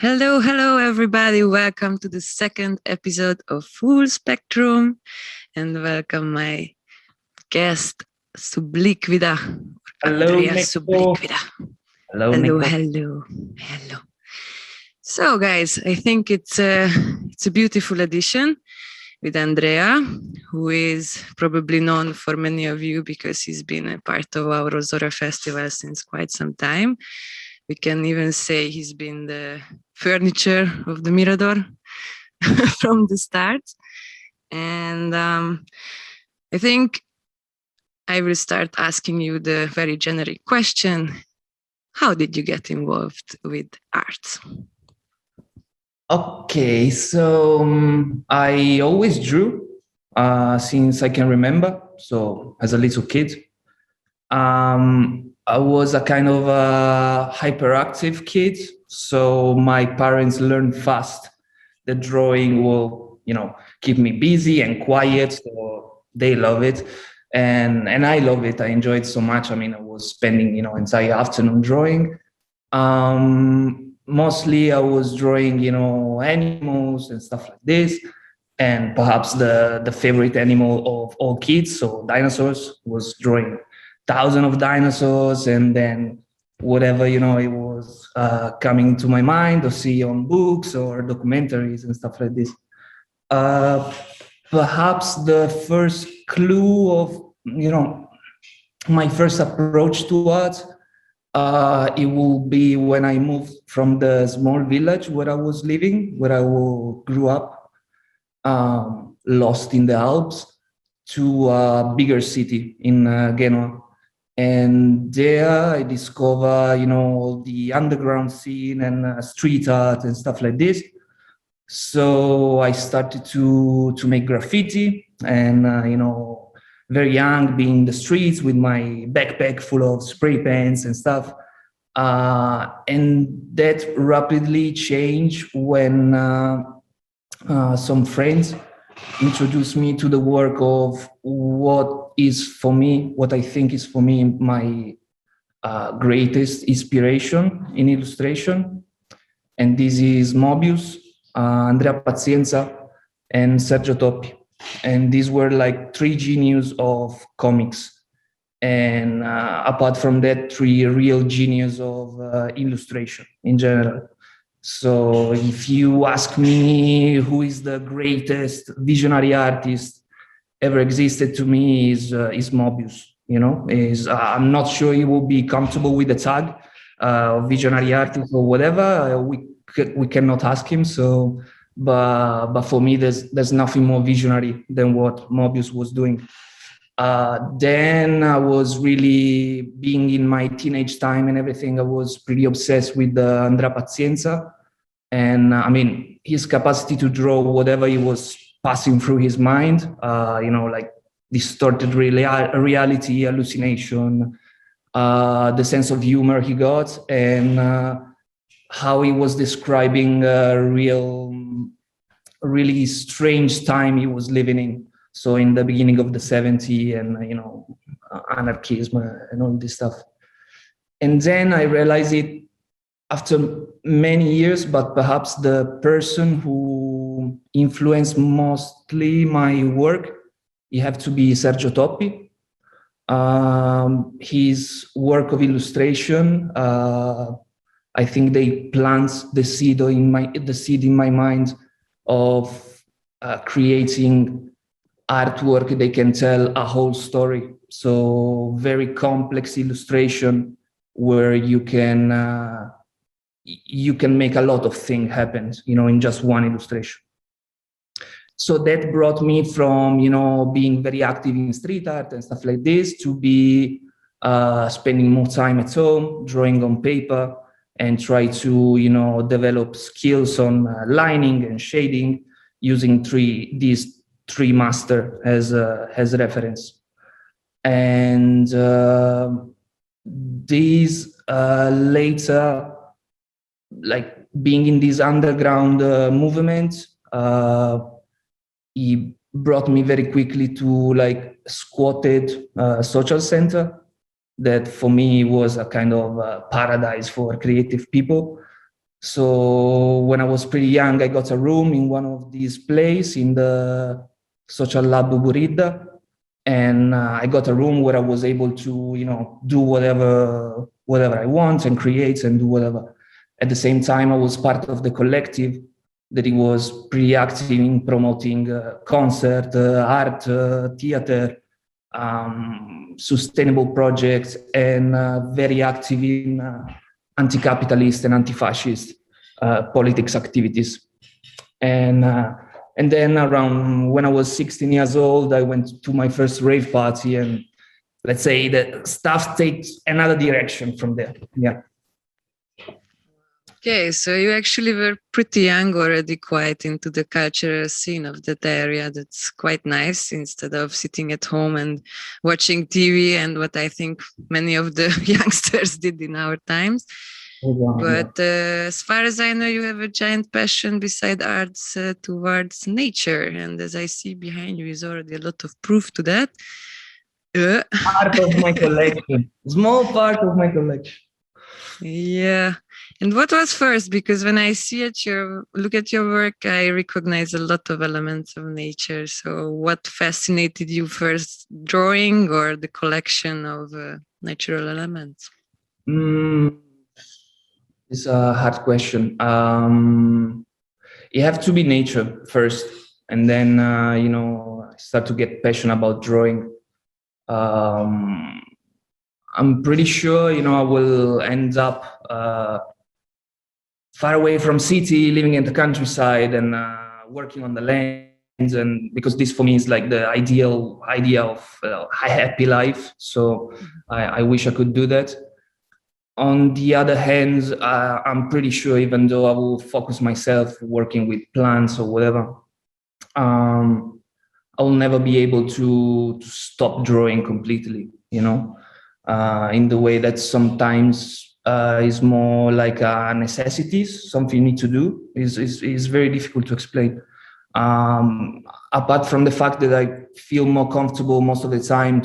Hello, hello, everybody. Welcome to the second episode of Full Spectrum, and welcome my guest, Subliquida, Hello, Andrea Nico. Subliquida. Hello, Hello, Nico. hello, hello. So, guys, I think it's a beautiful edition with Andrea, who is probably known for many of you because he's been a part of our OZORA Festival since quite some time. We can even say he's been the furniture of the Mirador from the start. And I think I will start asking you the very generic question. How did you get involved with art? Okay, so I always drew since I can remember. So as a little kid, I was a kind of a hyperactive kid. So my parents learned fast that drawing will, keep me busy and quiet. So they love it. And I love it. I enjoy it so much. I mean, I was spending, entire afternoon drawing. Mostly I was drawing, animals and stuff like this. And perhaps the favorite animal of all kids, so dinosaurs, was drawing thousands of dinosaurs, and then whatever, it was coming to my mind or see on books or documentaries and stuff like this. Perhaps the first clue of, my first approach to art, it will be when I moved from the small village where I was living, where I grew up, lost in the Alps, to a bigger city in Genoa. And there I discover, the underground scene and street art and stuff like this. So I started to make graffiti and, very young, being in the streets with my backpack full of spray paints and stuff. And that rapidly changed when some friends introduced me to the work of what I think is for me my greatest inspiration in illustration. And this is Mobius, Andrea Pazienza, and Sergio Toppi. And these were like three geniuses of comics. And apart from that, three real geniuses of illustration in general. So if you ask me who is the greatest visionary artist ever existed, to me is Mobius. I'm not sure he will be comfortable with the tag visionary artist or whatever. We cannot ask him. So, but for me, there's nothing more visionary than what Mobius was doing. Then I was really, being in my teenage time and everything, I was pretty obsessed with Andrea Pazienza. And I mean, his capacity to draw whatever he was passing through his mind, like distorted reality, hallucination, the sense of humor he got, and how he was describing a really strange time he was living in. So in the beginning of the 70s and, anarchism and all this stuff. And then I realized it after many years, but perhaps the person who influenced mostly my work, you have to be Sergio Toppi. His work of illustration, I think they plant the seed in my mind of creating artwork. They can tell a whole story. So very complex illustration where you can make a lot of things happen, in just one illustration. So that brought me from, being very active in street art and stuff like this to be spending more time at home, drawing on paper, and try to, develop skills on lining and shading using these three master as reference. And these later, like being in this underground movement, he brought me very quickly to like squatted social center that for me was a kind of paradise for creative people. So when I was pretty young, I got a room in one of these places in the social lab Burida. And I got a room where I was able to, do whatever I want and create and do whatever. At the same time, I was part of the collective that it was pretty active in promoting concert, art, theater, sustainable projects, and very active in anti-capitalist and anti-fascist politics activities. And then around when I was 16 years old, I went to my first rave party, and let's say that stuff takes another direction from there. Yeah. Okay, so you actually were pretty young already, quite into the cultural scene of that area. That's quite nice, instead of sitting at home and watching TV and what I think many of the youngsters did in our times. But as far as I know, you have a giant passion beside arts towards nature. And as I see behind you is already a lot of proof to that. Part of my collection, small part of my collection. Yeah. And what was first? Because when I look at your work, I recognize a lot of elements of nature. So what fascinated you first, drawing or the collection of natural elements? It's a hard question. You have to be nature first, and then I start to get passionate about drawing. I'm pretty sure I will end up far away from city, living in the countryside, and working on the lands. And because this for me is like the ideal idea of a happy life. So I wish I could do that. On the other hand, I'm pretty sure even though I will focus myself working with plants or whatever, I will never be able to stop drawing completely, in the way that sometimes is more like a necessity, something you need to do, is very difficult to explain. Apart from the fact that I feel more comfortable most of the time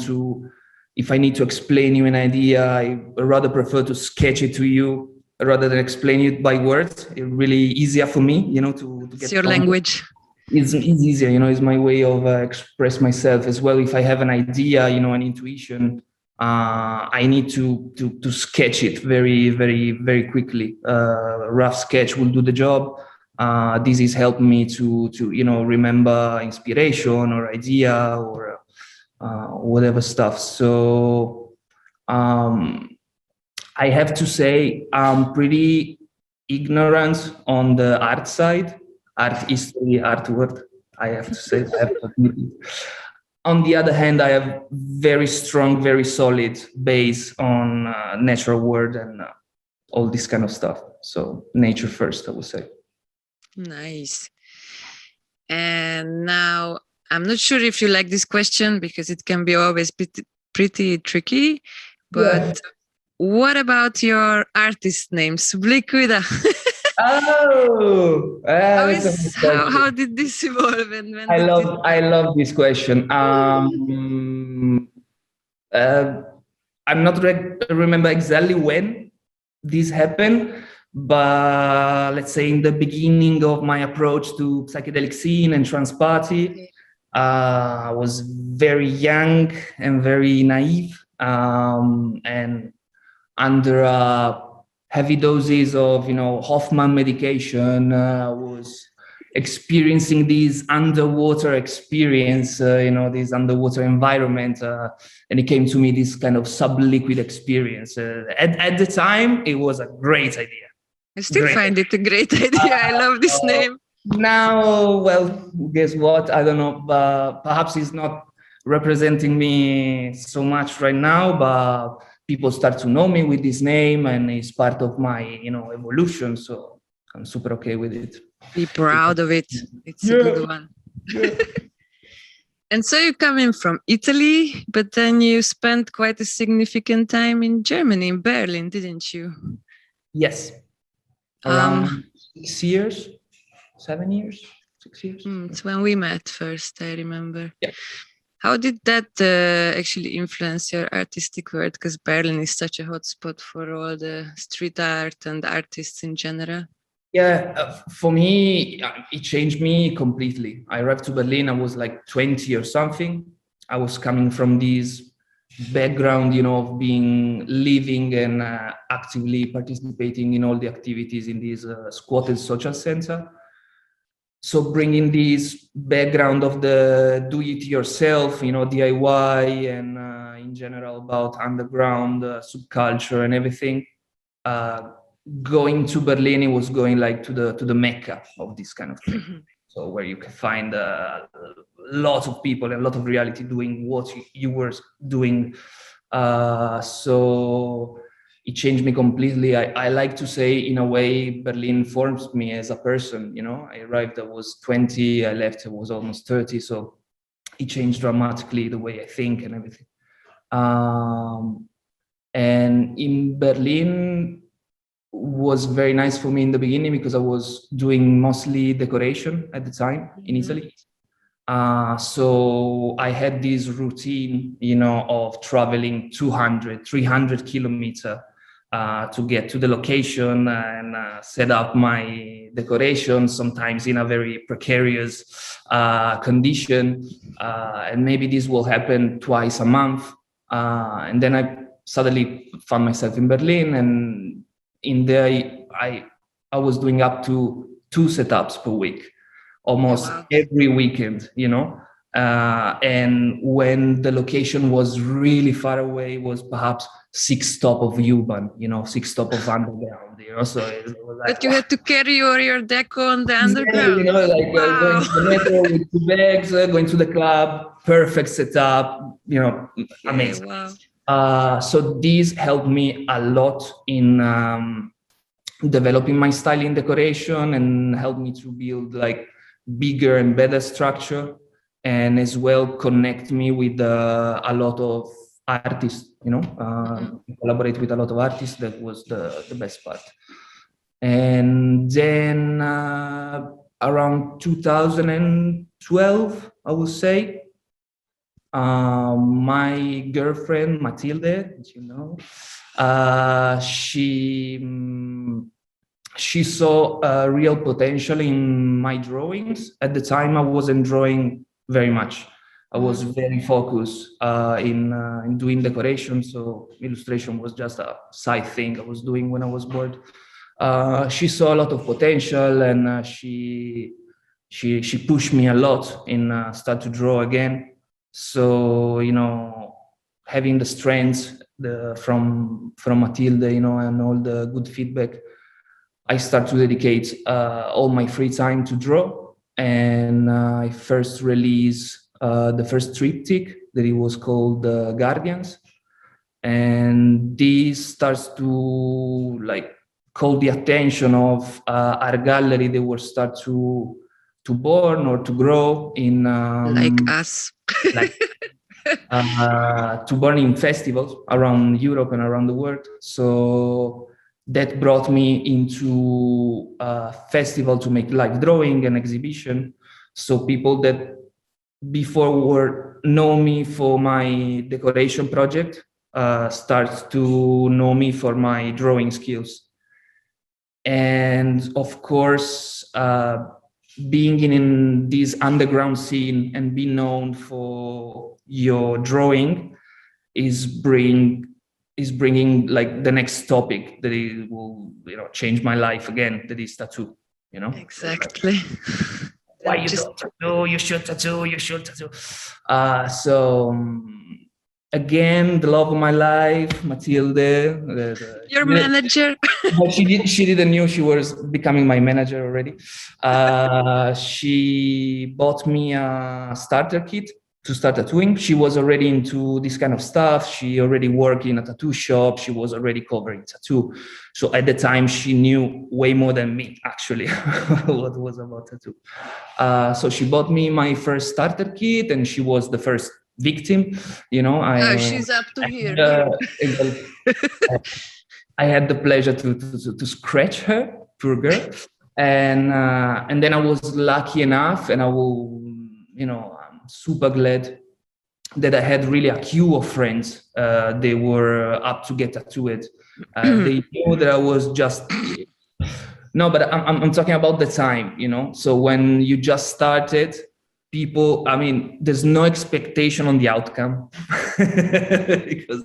if I need to explain you an idea, I rather prefer to sketch it to you rather than explain it by words. It's really easier for me, to get. It's your language. It's easier, it's my way of express myself as well. If I have an idea, an intuition, I need to sketch it very, very, very quickly. Rough sketch will do the job. This is helping me to remember inspiration or idea or whatever stuff. So I have to say I'm pretty ignorant on the art side, art history, art world. I have to say, I have to admit it. On the other hand, I have very strong, very solid base on natural world and all this kind of stuff. So nature first, I would say. Nice. And now, I'm not sure if you like this question because it can be always pretty tricky, but what about your artist name, Subliquida? Oh, how did this evolve? And when I love this question. I'm not remember exactly when this happened, but let's say in the beginning of my approach to psychedelic scene and trans party. I was very young and very naive, and under heavy doses of Hoffman medication, was experiencing this underwater experience, this underwater environment, and it came to me this kind of subliquid experience. At the time, it was a great idea. I still find it a great idea. I love this name. Now, well, guess what? I don't know. Perhaps it's not representing me so much right now, but people start to know me with this name, and it's part of my, evolution. So I'm super okay with it. Be proud of it. It's a good one. And so you're coming from Italy, but then you spent quite a significant time in Germany, in Berlin, didn't you? Yes. Around 6 years. 7 years, 6 years. It's when we met first, I remember. Yeah. How did that actually influence your artistic work? Because Berlin is such a hotspot for all the street art and artists in general. Yeah, for me, it changed me completely. I arrived to Berlin, I was like 20 or something. I was coming from this background, of being living and actively participating in all the activities in this squatted social center. So bringing this background of the do-it-yourself, DIY, and in general about underground subculture and everything, going to Berlin, it was going like to the Mecca of this kind of thing. So where you can find lots of people and a lot of reality doing what you were doing. So it changed me completely. I like to say, in a way, Berlin forms me as a person. I arrived, I was 20, I left, I was almost 30. So it changed dramatically the way I think and everything. And in Berlin was very nice for me in the beginning because I was doing mostly decoration at the time in Italy. So I had this routine, of traveling 200, 300 kilometers to get to the location and set up my decoration, sometimes in a very precarious condition. And maybe this will happen twice a month. And then I suddenly found myself in Berlin, and in there I was doing up to 2 setups per week, almost every weekend, and when the location was really far away, was perhaps 6 stops of U-Bahn, 6 stops of underground, so it was like, but you had to carry your deco on the underground. Going to the metro with 2 bags, going to the club, perfect setup, amazing. So this helped me a lot in developing my style in decoration, and helped me to build like bigger and better structure, and as well connect me with a lot of artists, collaborate with a lot of artists. That was the best part. And then around 2012, I would say, my girlfriend Matilde, as you know, she saw a real potential in my drawings. At the time, I wasn't drawing very much. I was very focused in doing decoration, so illustration was just a side thing I was doing when I was bored. She saw a lot of potential, and she pushed me a lot in start to draw again. So having the strength from Matilde, and all the good feedback, I start to dedicate all my free time to draw. And I first released the first triptych that it was called Guardians. And this starts to call the attention of our gallery. They will start to born or to grow in like us. To born in festivals around Europe and around the world. So that brought me into a festival to make live drawing and exhibition. So people that before know me for my decoration project starts to know me for my drawing skills. And of course, being in this underground scene and being known for your drawing is bringing like the next topic that it will change my life again, that is tattoo. Exactly. Why you don't tattoo? You should tattoo. You should tattoo. So again, the love of my life, Matilde, your manager. She didn't know she was becoming my manager already. She bought me a starter kit to start tattooing. She was already into this kind of stuff. She already worked in a tattoo shop. She was already covering tattoo. So at the time, she knew way more than me, actually, what was about tattoo. So she bought me my first starter kit, and she was the first victim. She's up to here. I had the pleasure to scratch her, poor girl. And then I was lucky enough, and I'm super glad that I had really a queue of friends. They were up to get tattooed. They knew that I was just No, but I'm talking about the time, you know. So when you just started, people, I mean, there's no expectation on the outcome because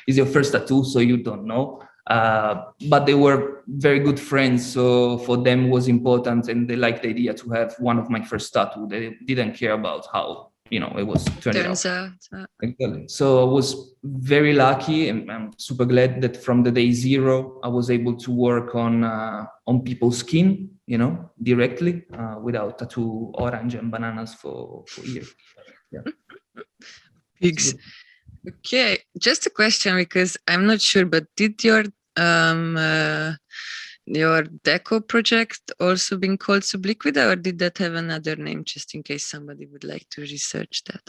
it's your first tattoo, so you don't know. But they were very good friends, so for them it was important, and they liked the idea to have one of my first tattoo. They didn't care about how it was turning out. Turns out. Exactly. So I was very lucky, and I'm super glad that from the day zero I was able to work on people's skin, directly, without tattoo orange and bananas for years. Yeah. Pigs. Okay, just a question because I'm not sure, but did your deco project also been called Subliquida, or did that have another name, just in case somebody would like to research that?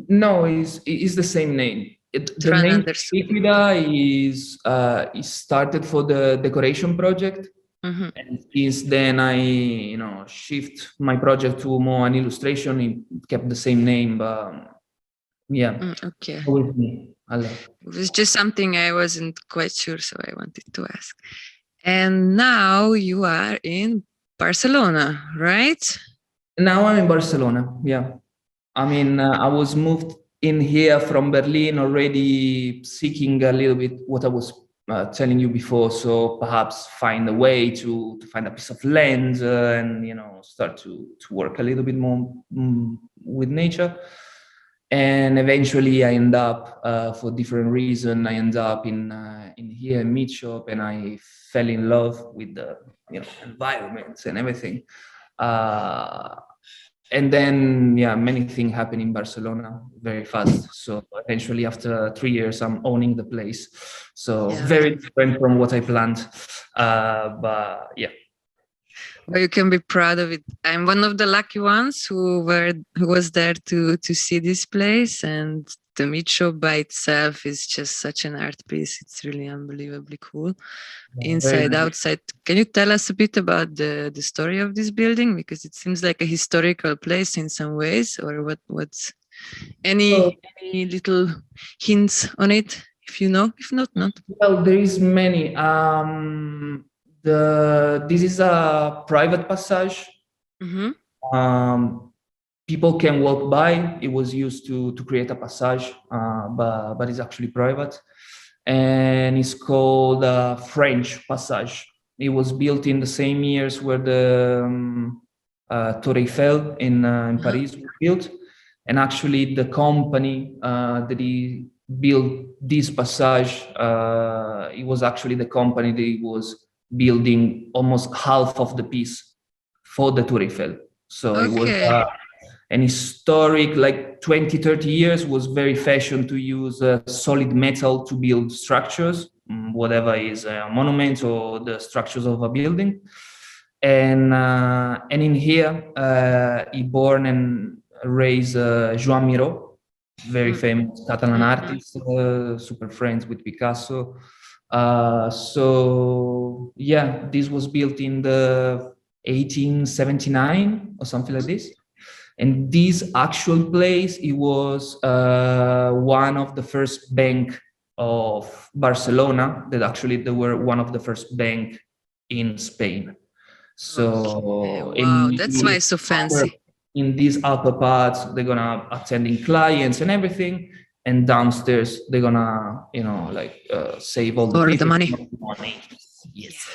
No, it's the same name. The name Subliquida is started for the decoration project. Mm-hmm. And since then I shift my project to more an illustration. It kept the same name, but yeah. Okay. With me. It was just something I wasn't quite sure, so I wanted to ask. And now you are in Barcelona, right? Now I'm in Barcelona, yeah. I mean, I was moved in here from Berlin already, seeking a little bit what I was telling you before. So perhaps find a way to find a piece of land and start to work a little bit more with nature. And eventually, I end up for different reasons. I end up in here in Meat Shop, and I fell in love with the environment and everything. And then, many things happen in Barcelona very fast. So eventually, after 3 years, I'm owning the place. So very different from what I planned. But yeah. Well, you can be proud of it. I'm one of the lucky ones who was there to see this place, and the meat shop by itself is just such an art piece. It's really unbelievably cool. Inside, outside. Can you tell us a bit about the story of this building? Because it seems like a historical place in some ways, or what's any little hints on it, if you know? If not, not. Well, there is many. This is a private passage. Mm-hmm. People can walk by. It was used to create a passage, but it's actually private. And it's called French Passage. It was built in the same years where the Tour Eiffel in Paris was built. And actually the company that built this passage, it was actually the company that was building almost half of the piece for the Tour Eiffel. So it was an historic, like 20, 30 years, was very fashion to use solid metal to build structures, whatever is a monument or the structures of a building. And in here, he born and raised Joan Miró, very famous Catalan artist, super friends with Picasso. So yeah, this was built in the 1879 or something like this. And this actual place, it was one of the first bank of Barcelona, that actually they were one of the first bank in Spain. So wow, that's why it's so fancy. In these upper parts, they're gonna attending clients and everything, and downstairs they're gonna save all the money. Yes.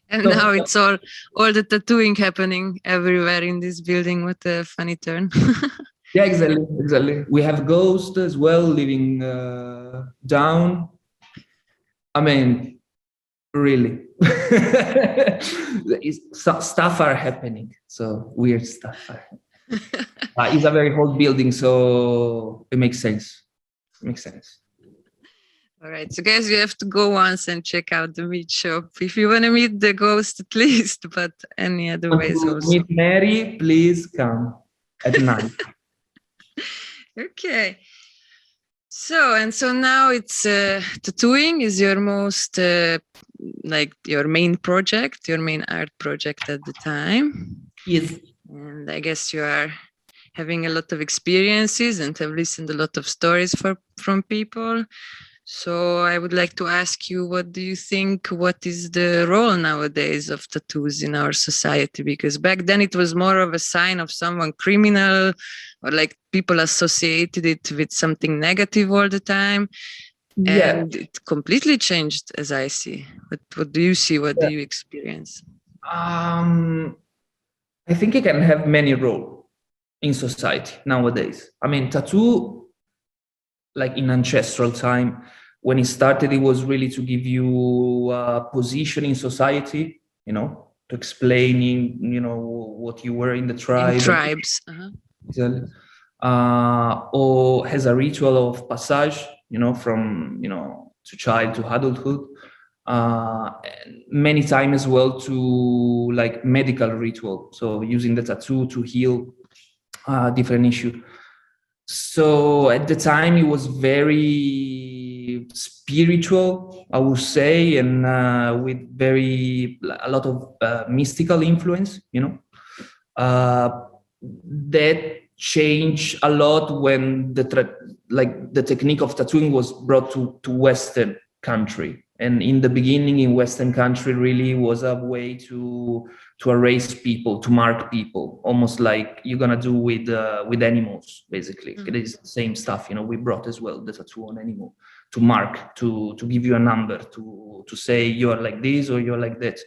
And now it's all the tattooing happening everywhere in this building. What a funny turn. Yeah, exactly. We have ghosts as well living down. I mean, really. Stuff are happening. So weird stuff. It's a very old building, so it makes sense. All right, so guys, you have to go once and check out the meat shop if you want to meet the ghost at least, but any other ways also. Meet Mary, please come at night. Okay. So now it's tattooing is your most your main project, your main art project at the time. Yes. And I guess you are having a lot of experiences and have listened a lot of stories from people. So I would like to ask you, what do you think, what is the role nowadays of tattoos in our society? Because back then it was more of a sign of someone criminal, or like people associated it with something negative all the time. Yeah, And it completely changed, as I see. But what do you see? What do you experience? I think it can have many roles in society nowadays. I mean, tattoo, like in ancestral time, when it started, it was really to give you a position in society, you know, to explaining, you know, what you were in the In tribe. tribes. Or has a ritual of passage, you know, from, you know, to child to adulthood. And many times as well to like medical ritual. So using the tattoo to heal different issue. So at the time it was very spiritual, I would say, and with a lot of mystical influence, you know. That changed a lot when the technique of tattooing was brought to Western country. And in the beginning, in Western country, really was a way to erase people, to mark people, almost like you're gonna do with animals. Basically, it is the same stuff. You know, we brought as well the tattoo on animal to mark, to give you a number, to say you're like this or you're like that.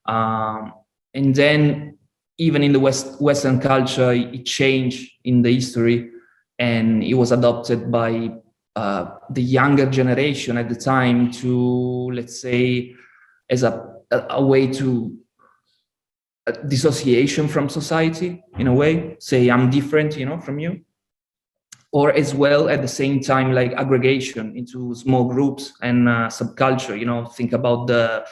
And then even in the Western culture, it changed in the history, and it was adopted by the younger generation at the time to, let's say, as a way to dissociation from society, in a way, say I'm different, you know, from you. Or as well at the same time, like aggregation into small groups and subculture, you know, think about the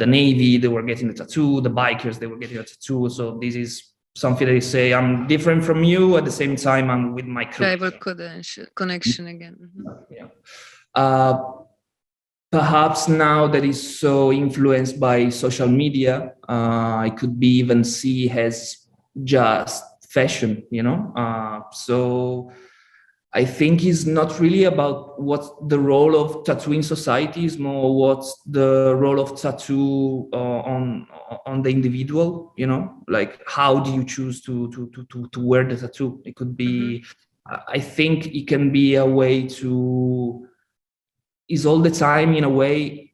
Navy, they were getting the tattoo, the bikers, they were getting a tattoo. So this is something that they say, I'm different from you, at the same time I'm with my crew. Tribal connection again. Yeah. Perhaps now that is so influenced by social media, it could be even see as just fashion, you know. So I think it's not really about what's the role of tattoo in society, is more what's the role of tattoo on the individual, you know, like how do you choose to wear the tattoo? It could be, I think it can be a way to, is all the time in a way,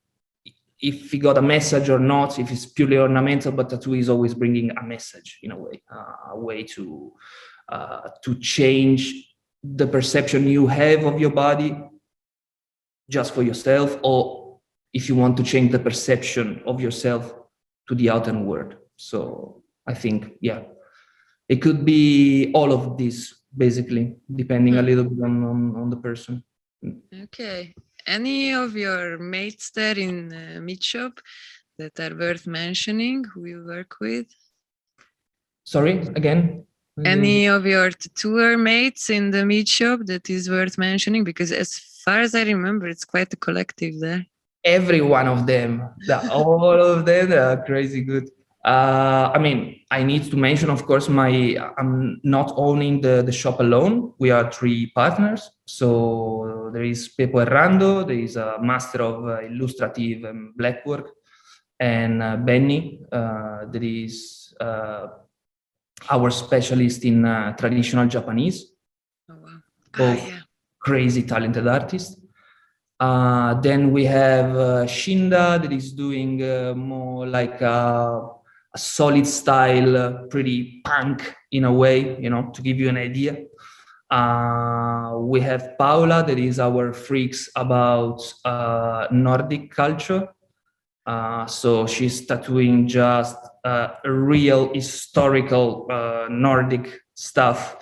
if you got a message or not, if it's purely ornamental, but tattoo is always bringing a message in a way to change the perception you have of your body just for yourself, or if you want to change the perception of yourself to the outer world. So I think, yeah, it could be all of this, basically, depending a little bit on the person. Okay. Any of your mates there in Meat Shop that are worth mentioning, who you work with? Sorry, again? Any of your tattooer mates in the Meat Shop that is worth mentioning? Because as far as I remember, it's quite a collective there. Every one of them, all of them are crazy good. I mean, I need to mention, of course, I'm not owning the shop alone. We are 3 partners. So there is Pepo Errando, there is a master of illustrative and black work, and Benny, there is our specialist in traditional Japanese. Oh, wow. Both crazy talented artists. Then we have Shinda that is doing more like a solid style, pretty punk in a way, you know, to give you an idea. We have Paula that is our freaks about Nordic culture. So she's tattooing just real historical Nordic stuff.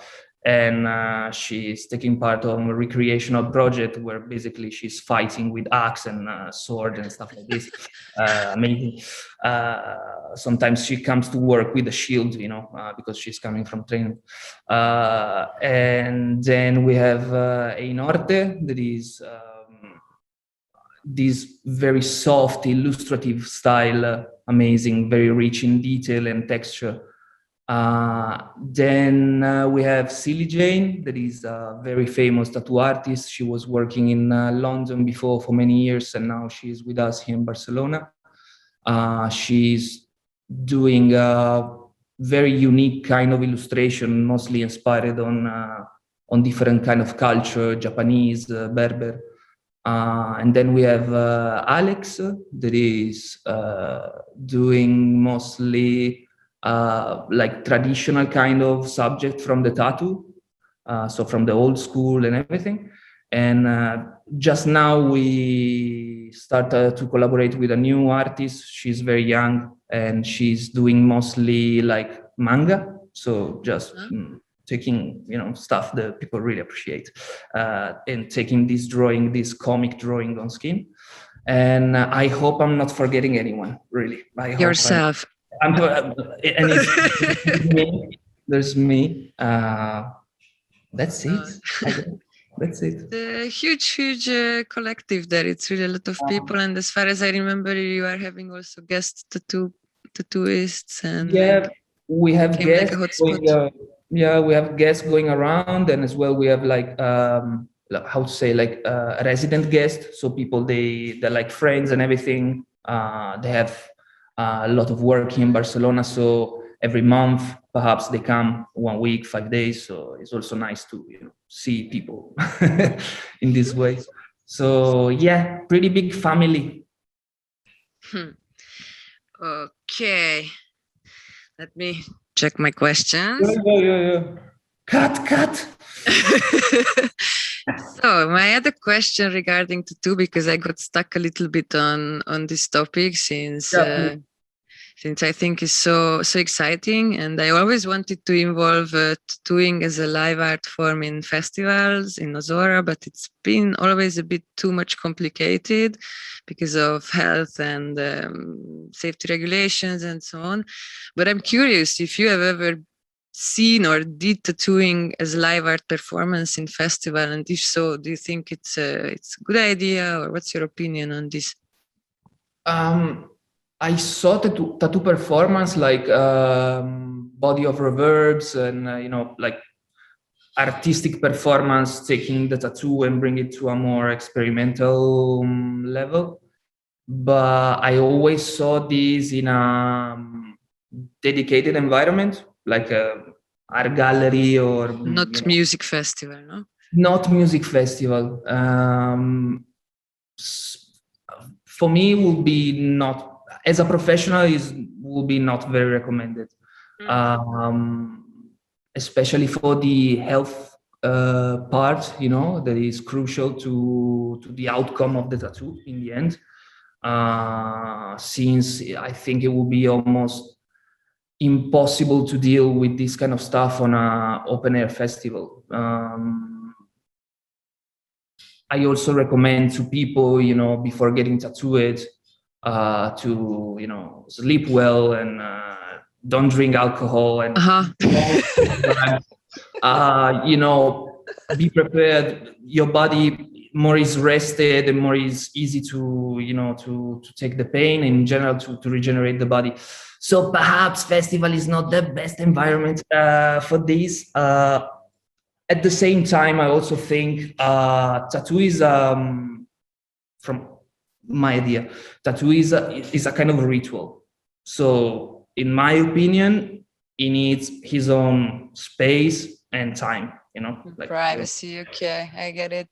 And she's taking part of a recreational project where basically she's fighting with axe and sword and stuff like this. Amazing. Sometimes she comes to work with a shield, you know, because she's coming from training. And then we have Einorte, that is this very soft, illustrative style, amazing, very rich in detail and texture. Then we have Silly Jane, that is a very famous tattoo artist. She was working in London before for many years, and now she's with us here in Barcelona. She's doing a very unique kind of illustration, mostly inspired on different kind of culture, Japanese, Berber. And then we have Alex, that is doing mostly like traditional kind of subject from the tattoo, so from the old school and everything. And just now we started to collaborate with a new artist. She's very young and she's doing mostly like manga, so just taking stuff that people really appreciate and taking this comic drawing on skin. And I hope I'm not forgetting anyone, really. Yourself. And it's me. There's me. That's it. That's it. The huge collective there. It's really a lot of people, and as far as I remember, you are having also guest tattooists, and we have guests. Like we have guests going around, and as well we have like how to say, like resident guests. So people they're like friends and everything. They have a lot of work in Barcelona, so every month perhaps they come 1 week, 5 days. So it's also nice to see people in this way. So yeah, pretty big family. Okay, let me check my questions. Yeah. Cut. So my other question regarding tattoo, because I got stuck a little bit on this topic since I think it's so exciting, and I always wanted to involve tattooing as a live art form in festivals in OZORA, but it's been always a bit too much complicated because of health and safety regulations and so on. But I'm curious if you have ever seen or did tattooing as live art performance in festival, and if so, do you think it's a good idea, or what's your opinion on this? I saw tattoo performance like body of reverbs and like artistic performance, taking the tattoo and bring it to a more experimental level. But I always saw this in a dedicated environment, like a art gallery or not music festival, no? Not music festival. For me, will be not. As a professional, will be not very recommended, especially for the health part. That is crucial to the outcome of the tattoo in the end. Since I think it will be almost impossible to deal with this kind of stuff on an open air festival. I also recommend to people, before getting tattooed, to sleep well and don't drink alcohol and be prepared. Your body more is rested and more is easy to to take the pain in general, to regenerate the body. So perhaps festival is not the best environment for this. At the same time, I also think tattoo is from my idea, tattoo is a kind of a ritual. So in my opinion, he needs his own space and time, like privacy. Okay, I get it.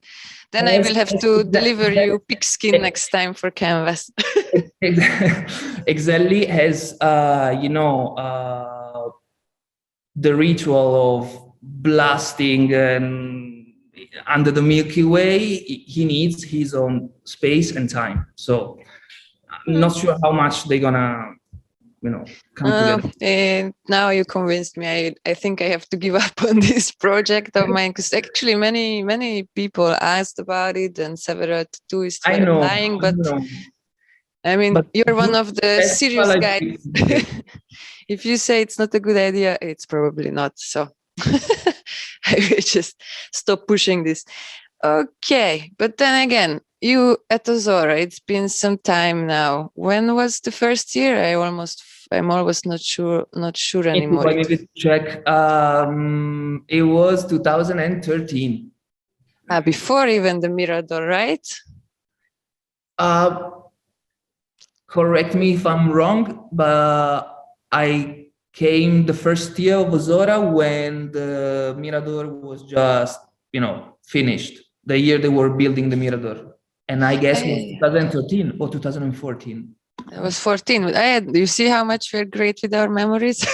Then I will have to deliver you pigskin next time for canvas. Exactly, as the ritual of blasting and under the Milky Way, he needs his own space and time. So I'm not sure how much they're gonna come together. And now you convinced me. I think I have to give up on this project of mine, because actually many people asked about it and several tattooists were applying, but I mean, you're one of the serious guys. If you say it's not a good idea, it's probably not. So I will just stop pushing this. Okay, but then again, you at OZORA, it's been some time now. When was the first year? I'm always not sure anymore. I need to check. It was 2013. Before even the Mirador, right? Correct me if I'm wrong, but I came the first year of OZORA when the Mirador was just, finished. The year they were building the Mirador. And I guess it was 2013 or 2014. It was 14. You see how much we're great with our memories?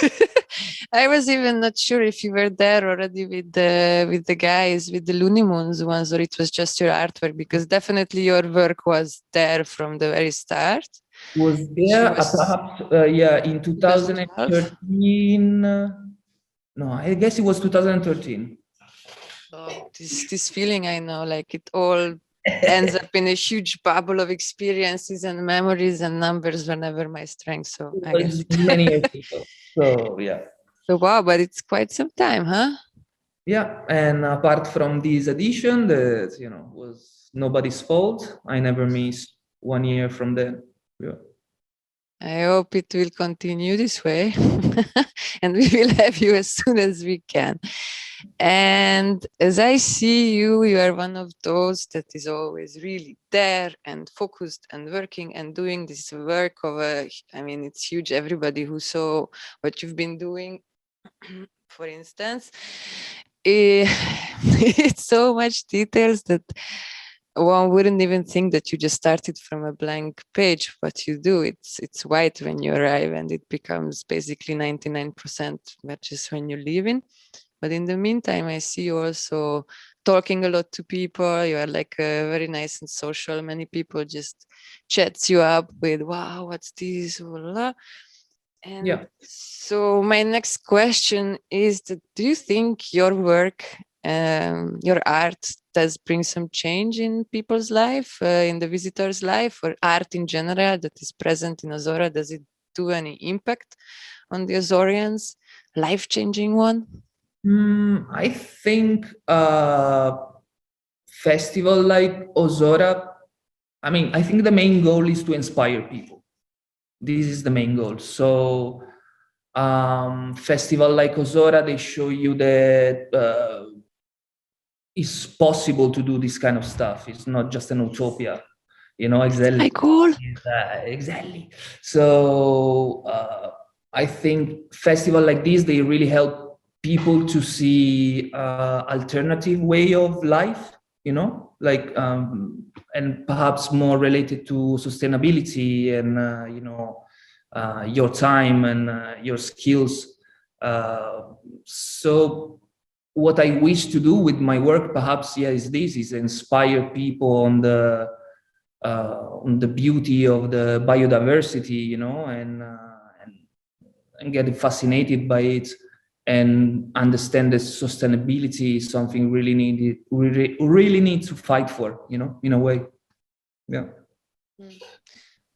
I was even not sure if you were there already with the guys, with the Looney Moons ones, or it was just your artwork, because definitely your work was there from the very start. Was there perhaps, in 2013? No, I guess it was 2013. Oh, this feeling, I know, like it all ends up in a huge bubble of experiences and memories and numbers whenever my strength. So I guess many years ago. So yeah. So wow, but it's quite some time, huh? Yeah, and apart from this edition, that was nobody's fault. I never missed 1 year from then. Yeah. I hope it will continue this way, and we will have you as soon as we can. And as I see you, you are one of those that is always really there and focused and working and doing this work of I mean, it's huge. Everybody who saw what you've been doing, for instance, it's so much details that one wouldn't even think that you just started from a blank page. What you do, it's white when you arrive, and it becomes basically 99% matches when you leave in. But in the meantime, I see you also talking a lot to people. You are like very nice and social. Many people just chats you up with, wow, what's this? Blah, blah. And yeah. So my next question is that, do you think your work, your art, does bring some change in people's life, in the visitors' life, or art in general that is present in Ozora? Does it do any impact on the Ozorians? Life-changing one? I think festival like OZORA, I think the main goal is to inspire people. This is the main goal. So festival like OZORA, they show you that it's possible to do this kind of stuff. It's not just an utopia, exactly. Cool. Exactly. So I think festival like this, they really help people to see alternative way of life, like and perhaps more related to sustainability and your time and your skills. So what I wish to do with my work, perhaps, is inspire people on the beauty of the biodiversity, and get fascinated by it, and understand that sustainability is something really needed, really need to fight for, in a way. Yeah.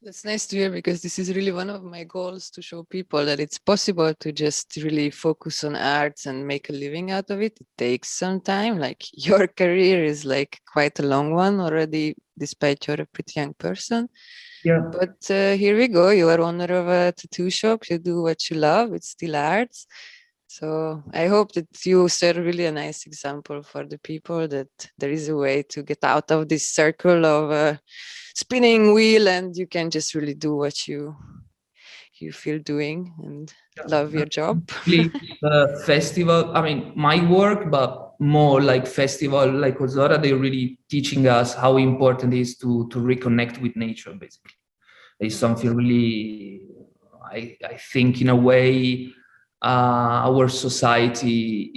That's nice to hear, because this is really one of my goals, to show people that it's possible to just really focus on arts and make a living out of it. It takes some time. Like, your career is like quite a long one already, despite you're a pretty young person. Yeah. But here we go. You are owner of a tattoo shop. You do what you love. It's still arts. So I hope that you serve really a nice example for the people, that there is a way to get out of this circle of spinning wheel, and you can just really do what you feel doing and love your job. Festival, my work, but more like festival like OZORA, they're really teaching us how important it is to reconnect with nature, basically. It's something really, I think, in a way, our society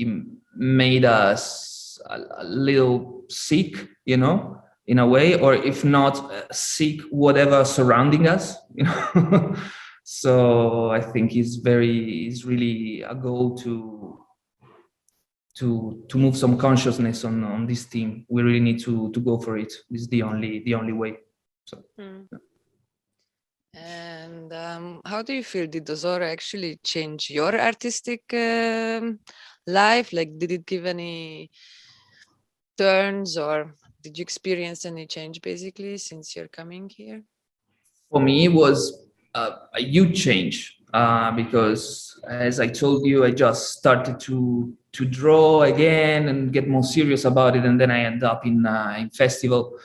made us a little sick, in a way, or if not sick, whatever surrounding us, So I think it's really a goal to move some consciousness on this theme. We really need to go for it. This is the only way. So. And how do you feel? Did OZORA actually change your artistic life? Like, did it give any turns, or did you experience any change basically since you're coming here? For me, it was a huge change. because, as I told you, I just started to draw again and get more serious about it, and then I end up in festival.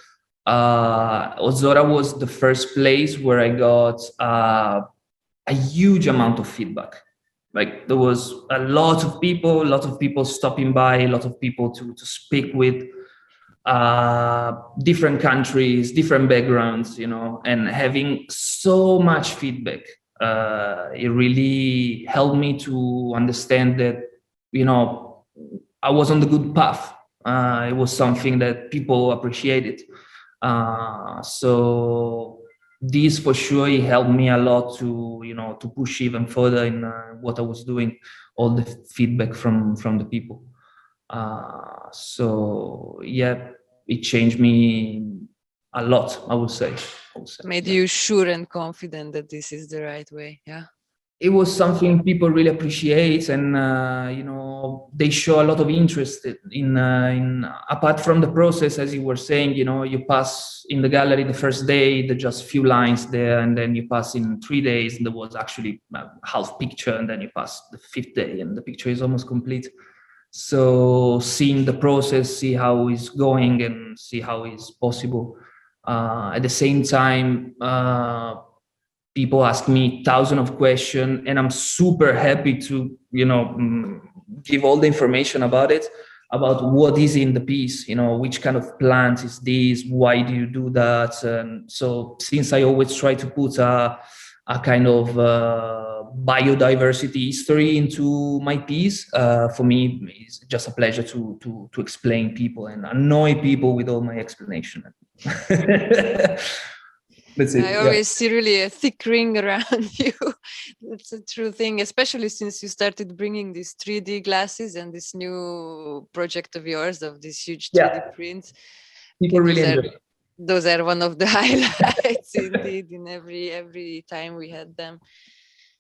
OZORA was the first place where I got a huge amount of feedback. Like there was a lot of people stopping by, a lot of people to speak with, different countries, different backgrounds, you know, and having so much feedback. It really helped me to understand that, you know, I was on the good path. It was something that people appreciated. So this for sure helped me a lot to, you know, to push even further in what I was doing, all the feedback from the people. So yeah, it changed me a lot, I would say. Made you sure and confident that this is the right way. Yeah. It was something people really appreciate, and you know, they show a lot of interest in apart from the process, as you were saying, you know, you pass in the gallery the first day, there's just few lines there, and then you pass in 3 days, and there was actually a half picture, and then you pass the 5th day, and the picture is almost complete. So seeing the process, see how it's going, and see how it's possible. At the same time, people ask me thousands of questions, and I'm super happy to, you know, give all the information about it, about what is in the piece, you know, which kind of plant is this, why do you do that? And so since I always try to put a kind of biodiversity history into my piece, for me, it's just a pleasure to explain people and annoy people with all my explanation. That's it. I always see really a thick ring around you. That's a true thing, especially since you started bringing these 3D glasses and this new project of yours of these huge 3D prints. People really enjoy it. Those are one of the highlights indeed in every time we had them.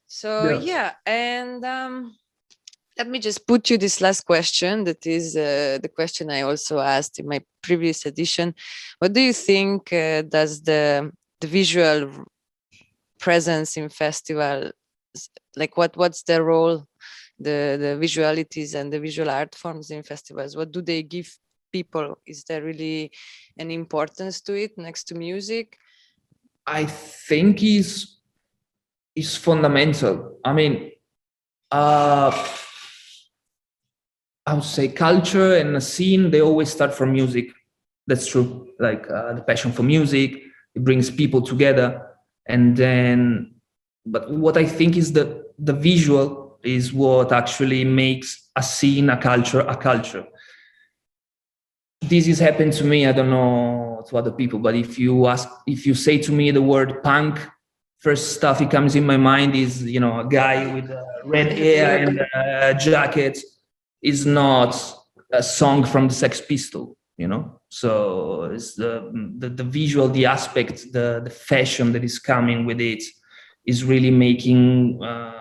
So yeah, and let me just put you this last question. That is the question I also asked in my previous edition. What do you think does the visual presence in festival, like what's their role, the visualities and the visual art forms in festivals? What do they give people? Is there really an importance to it next to music? I think is fundamental. I mean, I would say culture and a scene, they always start from music. That's true. Like the passion for music, it brings people together. And then, but what I think is the visual is what actually makes a scene, a culture. This has happened to me. I don't know to other people, but if you say to me the word punk, first stuff that comes in my mind is, you know, a guy with red hair and a jacket. Is not a song from the Sex Pistols, you know. So it's the visual, the aspect, the fashion that is coming with it is really making a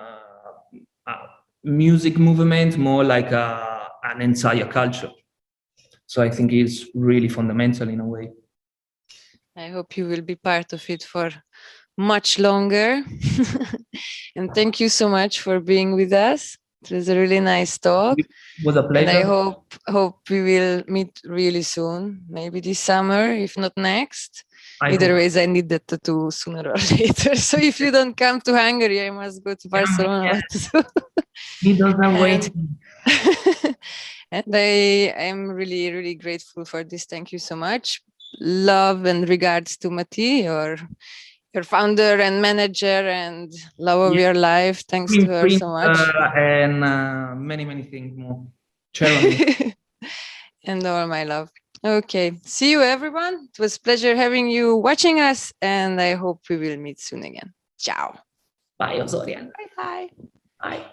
music movement more like an entire culture. So I think it's really fundamental in a way. I hope you will be part of it for much longer. And thank you so much for being with us. It was a really nice talk. It was a pleasure. And I hope we will meet really soon, maybe this summer, if not next. Either ways, I need that tattoo sooner or later. So if you don't come to Hungary, I must go to Barcelona. He doesn't wait. And I am really, really grateful for this. Thank you so much. Love and regards to Mati, your founder and manager, and love of your life. Thanks to her so much. And many things more. And all my love. Okay. See you, everyone. It was a pleasure having you watching us, and I hope we will meet soon again. Ciao. Bye, Ozorian. Bye. Bye.